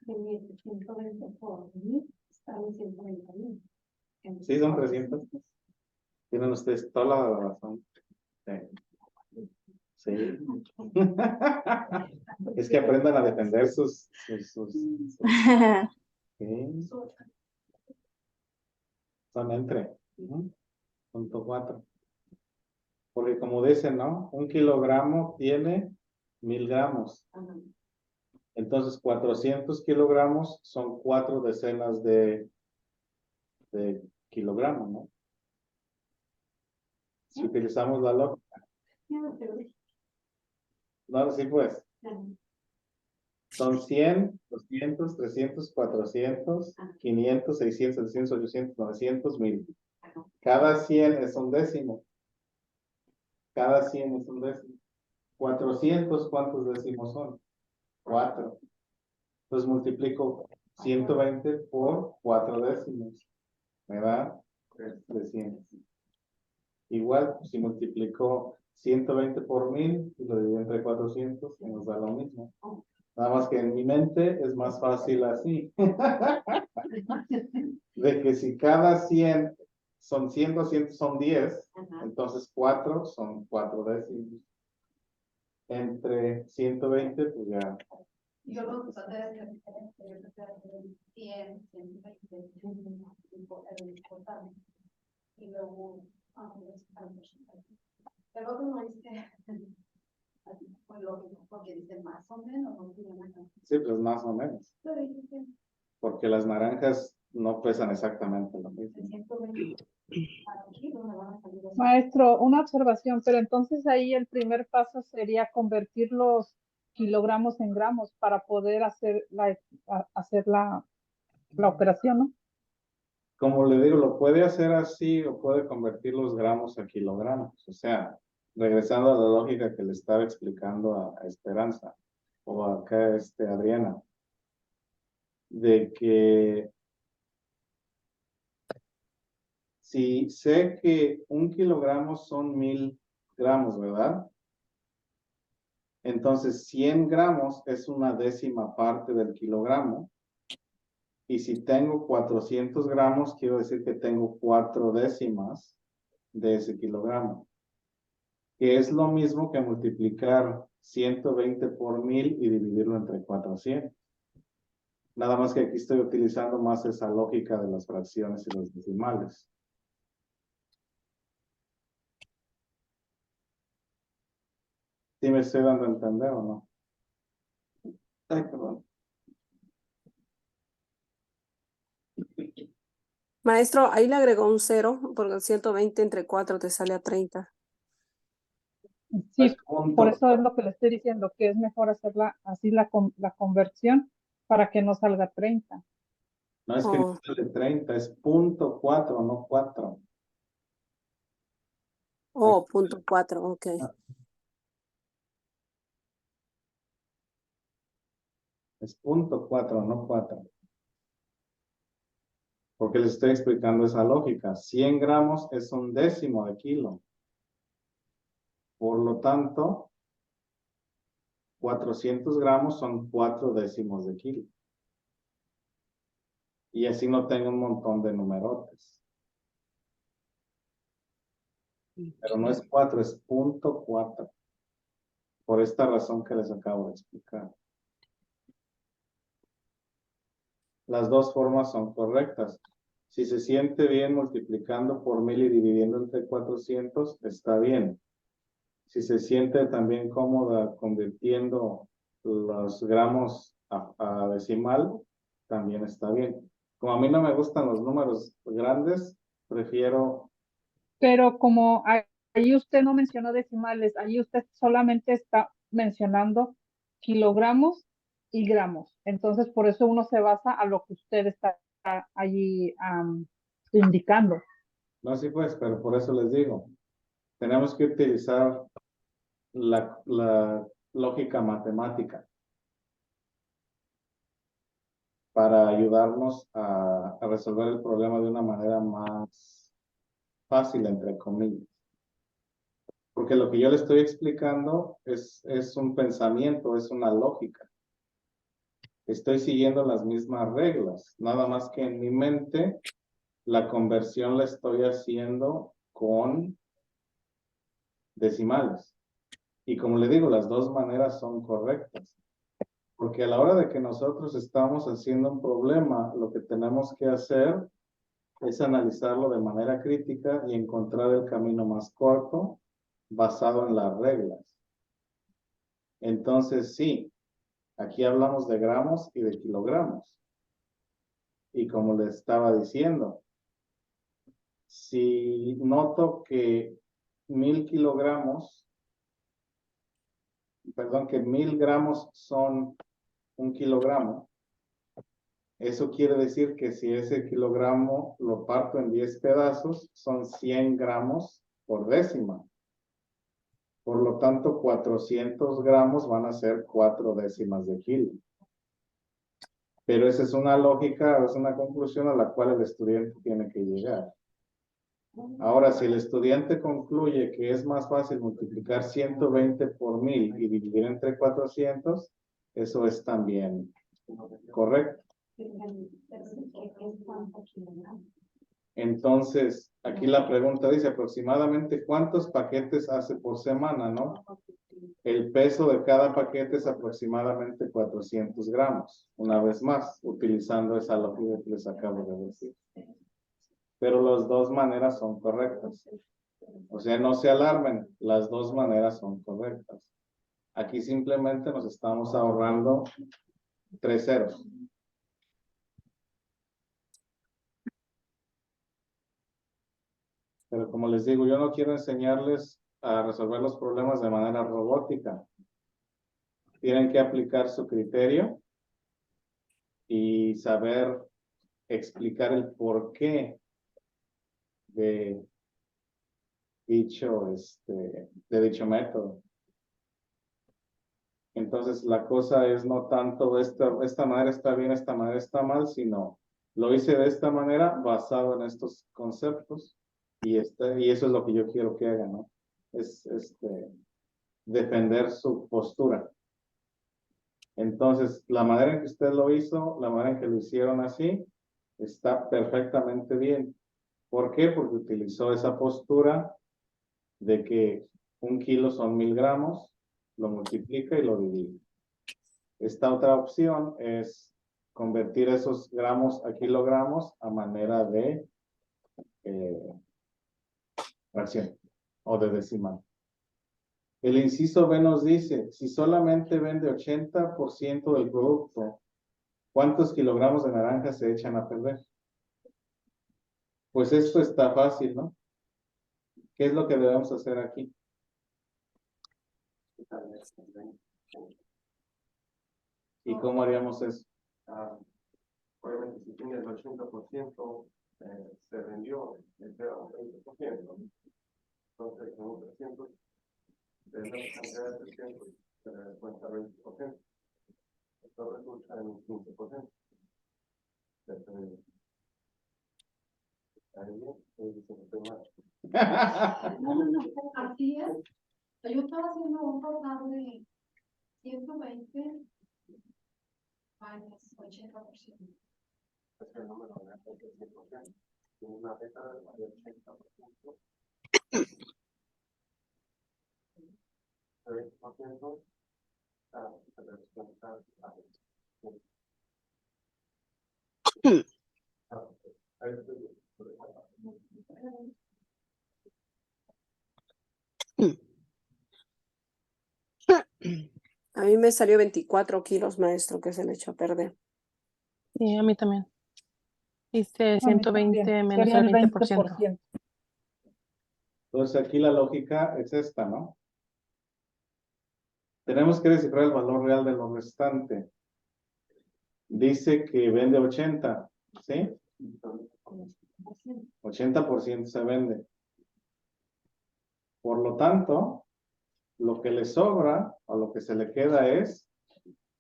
S3: 120 por 1000, están en 120,000.
S1: Sí, son 300. Tienen ustedes toda la razón. Sí. Sí. Es que aprendan a defender sus... Sí. Son entre. 0.4. Porque como dicen, ¿no? 1 kilogramo tiene 1000 gramos. Entonces, 400 kilogramos son 4 decenas de kilogramos, ¿no? Si utilizamos la lógica. No, sí, pues. Son 100, 200, 300, 400, 500, 600, 700, 800, 900, 1000. Cada 100 es un décimo. Cada 100 es un décimo. 400, ¿cuántos décimos son? 4. Entonces multiplico 120 por 4 décimos. Me da 300. Igual, si multiplico 120 por 1000 y lo divido entre 400, nos da lo mismo. Nada más que en mi mente es más fácil así. De que si cada 100 son 100, 200, son 10.
S3: Ajá.
S1: Entonces 4 son 4 décimos. Entre 120, pues ya.
S3: Yo lo que traté de hacer diferente, yo traté de hacer 100, 120, y luego, pero otro no dice, muy lógico, porque dice más o menos, no tiene una cantidad.
S1: Sí, pues más o menos. Porque las naranjas no pesan exactamente lo mismo.
S3: 120, aquí donde van a salir los-
S13: Maestro, una observación, pero entonces ahí el primer paso sería convertir los kilogramos en gramos para poder hacer la operación, ¿no?
S1: Como le digo, lo puede hacer así o puede convertir los gramos a kilogramos. O sea, regresando a la lógica que le estaba explicando a Esperanza o acá Adriana, de que si sé que 1 kilogramo son 1000 gramos, ¿verdad? Entonces 100 gramos es una décima parte del kilogramo. Y si tengo 400 gramos, quiero decir que tengo 4 décimas de ese kilogramo. Que es lo mismo que multiplicar 120 por 1000 y dividirlo entre 400. Nada más que aquí estoy utilizando más esa lógica de las fracciones y los decimales. ¿Sí me estoy dando a entender o no? Ay, perdón.
S10: Maestro, ahí le agregó un 0 porque el 120 entre 4 te sale a 30.
S13: Sí, por eso es lo que le estoy diciendo, que es mejor hacerla así la conversión para que no salga 30.
S1: No es que no sale 30, es 0.4, no 4.
S10: Oh, 0.4, ok.
S1: Es 0.4, no 4. Porque les estoy explicando esa lógica. 100 gramos es un décimo de kilo. Por lo tanto, 400 gramos son 4 décimos de kilo. Y así no tengo un montón de numerotes. Pero no es 4, es 0.4. Por esta razón que les acabo de explicar. Las dos formas son correctas. Si se siente bien multiplicando por 1000 y dividiendo entre 400, está bien. Si se siente también cómoda convirtiendo los gramos a decimal, también está bien. Como a mí no me gustan los números grandes, prefiero...
S13: Pero como ahí usted no mencionó decimales, ahí usted solamente está mencionando kilogramos y gramos. Entonces, por eso uno se basa a lo que usted está allí indicando.
S1: No, sí pues, pero por eso les digo, tenemos que utilizar la lógica matemática para ayudarnos a resolver el problema de una manera más fácil, entre comillas. Porque lo que yo le estoy explicando es un pensamiento, es una lógica. Estoy siguiendo las mismas reglas, nada más que en mi mente la conversión la estoy haciendo con decimales. Y como le digo, las dos maneras son correctas. Porque a la hora de que nosotros estamos haciendo un problema, lo que tenemos que hacer es analizarlo de manera crítica y encontrar el camino más corto basado en las reglas. Entonces, sí, aquí hablamos de gramos y de kilogramos. Y como les estaba diciendo, si noto que 1000 kilogramos, perdón, que 1000 gramos son 1 kilogramo, eso quiere decir que si ese kilogramo lo parto en 10 pedazos, son 100 gramos por décima. Por lo tanto, 400 gramos van a ser 4 décimas de kilo. Pero esa es una lógica, es una conclusión a la cual el estudiante tiene que llegar. Ahora, si el estudiante concluye que es más fácil multiplicar 120 por 1000 y dividir entre 400, eso es también correcto. Entonces, aquí Aquí la pregunta dice aproximadamente cuántos paquetes hace por semana, ¿no? El peso de cada paquete es aproximadamente 400 gramos. Una vez más, utilizando esa lógica que les acabo de decir. Pero las dos maneras son correctas. O sea, no se alarmen, las dos maneras son correctas. Aquí simplemente nos estamos ahorrando 3 ceros. Pero como les digo, yo no quiero enseñarles a resolver los problemas de manera robótica. Tienen que aplicar su criterio y saber explicar el porqué de dicho método. Entonces la cosa es no tanto esta manera está bien, esta manera está mal, sino lo hice de esta manera basado en estos conceptos y eso es lo que yo quiero que hagan, ¿no? Es defender su postura. Entonces, la manera en que usted lo hizo, la manera en que lo hicieron así, está perfectamente bien. ¿Por qué? Porque utilizó esa postura de que 1 kilo son 1000 gramos, lo multiplica y lo divide. Esta otra opción es convertir esos gramos a kilogramos a manera de fracción o de decimal. El inciso B nos dice, si solamente vende 80% del producto, ¿cuántos kilogramos de naranja se echan a perder? Pues esto está fácil, ¿no? ¿Qué es lo que debemos hacer aquí? ¿Y cómo haríamos eso?
S2: Obviamente, si tiene el 80%, se vendió, le queda un 20%. Entonces, con 300, de la cantidad de 300, se le descuenta 20%. Esto resulta en un 15%.
S3: Así es. Yo estaba haciendo un total de 120 más 80%.
S2: Es el número de 100%. Tiene una beta de 80%. 20%. Se le descuenta a
S10: A mí me salió 24 kilos, maestro, que se le echó a perder.
S12: Sí, a mí también. Hice
S13: A mí
S12: 120
S13: también.
S12: menos
S13: Sería
S12: el
S13: el
S12: 20%.
S13: 20%.
S1: Entonces aquí la lógica es esta, ¿no? Tenemos que descifrar el valor real de lo restante. Dice que vende 80, ¿sí? 80% se vende. Por lo tanto, lo que le sobra o lo que se le queda es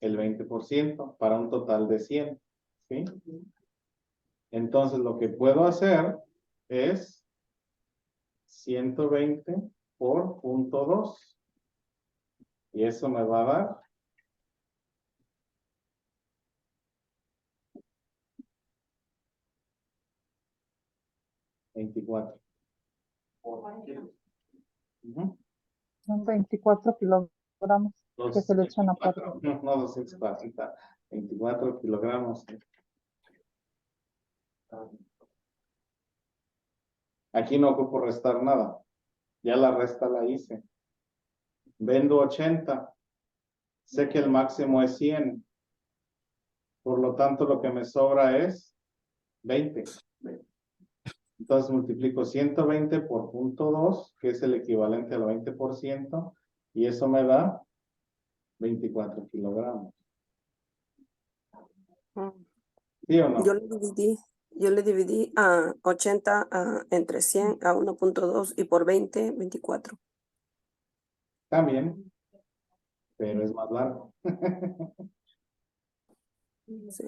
S1: el 20% para un total de 100, ¿sí? Entonces, lo que puedo hacer es 120 por 0.2. Y eso me va a dar 24.
S13: Son 24 kilogramos que se le echan a perder.
S1: No 240, 24 kilogramos. Aquí no ocupo restar nada. Ya la resta la hice. Vendo 80. Sé que el máximo es 100. Por lo tanto, lo que me sobra es 20. Entonces multiplico 120 por 0.2, que es el equivalente al 20%, y eso me da 24 kilogramos. ¿Sí o no?
S10: Yo le dividí a 80 entre 100 a 1.2 y por 20, 24.
S1: También, pero es más largo.
S10: Sí.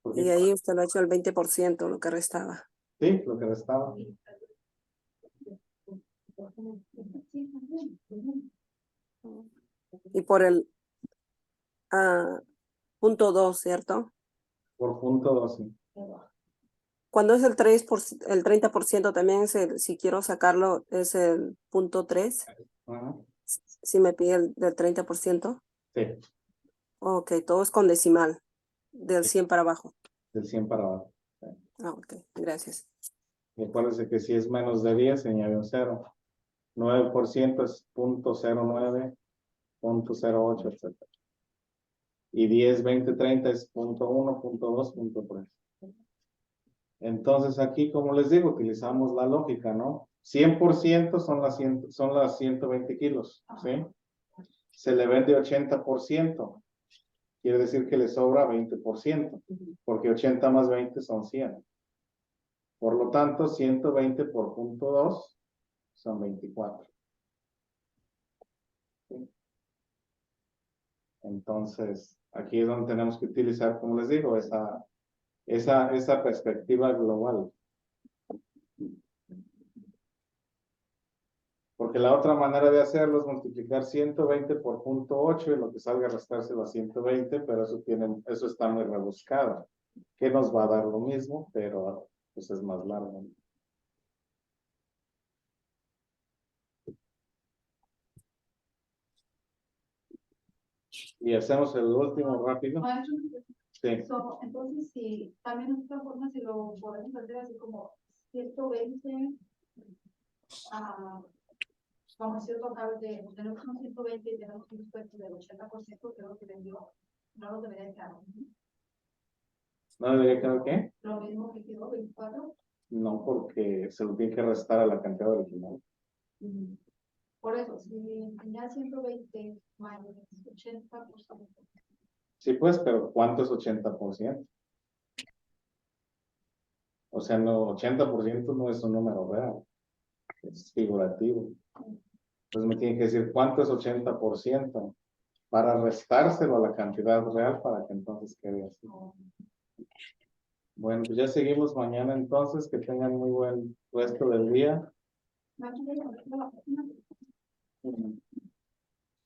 S1: ¿Por qué?
S10: Y ahí usted lo ha hecho el 20%, lo que restaba.
S1: Sí, lo que restaba.
S10: Y por el 0.2, ¿cierto?
S1: Por 0.2.
S10: Cuando es el 30% también es si quiero sacarlo, es el 0.3.
S1: Ajá.
S10: Si me pide el del 30%.
S1: Sí,
S10: Ok, todo es con decimal, del 100 para abajo.
S1: del 100 para abajo.
S10: Ok, gracias.
S1: Y acuérdense que si es menos de 10, se añade un 0. 9% es 0.09, 0.08, etc. Y 10, 20, 30 es 0.1, 0.2, 0.3. Entonces aquí, como les digo, utilizamos la lógica, ¿no? 100% son las 120 kilos, ¿sí? Se le vende 80%. Quiere decir que le sobra 20%, porque 80 más 20 son 100. Por lo tanto, 120 por 0.2 son 24. ¿Sí? Entonces, aquí es donde tenemos que utilizar, como les digo, esa perspectiva global. Porque la otra manera de hacerlo es multiplicar 120 por 0.8 y lo que salga restárselo a 120, pero eso está muy rebuscado, que nos va a dar lo mismo, pero pues es más largo. Y hacemos el último rápido.
S3: Maestro,
S1: Sí.
S3: entonces, si también otra forma, si lo podemos hacer así como 120, como si tocar de, tenemos un 120 y tenemos un descuento del 80%, creo que vendió, no lo debería quedar.
S1: ¿No debería quedar qué?
S3: Lo mismo que quedó, 24.
S1: No, porque se lo tiene que restar a la cantidad original.
S3: Por eso, si tenía 120 más 80%.
S1: Sí, pues, pero ¿cuánto es 80%? O sea, no, 80% no es un número real, es figurativo. Entonces me tiene que decir cuánto es 80% para restárselo a la cantidad real para que entonces quede así. Bueno, pues ya seguimos mañana entonces, que tengan muy buen resto del día.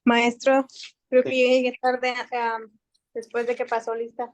S6: Maestro, creo
S1: Sí.
S6: que yo llegué tarde después de que pasó lista.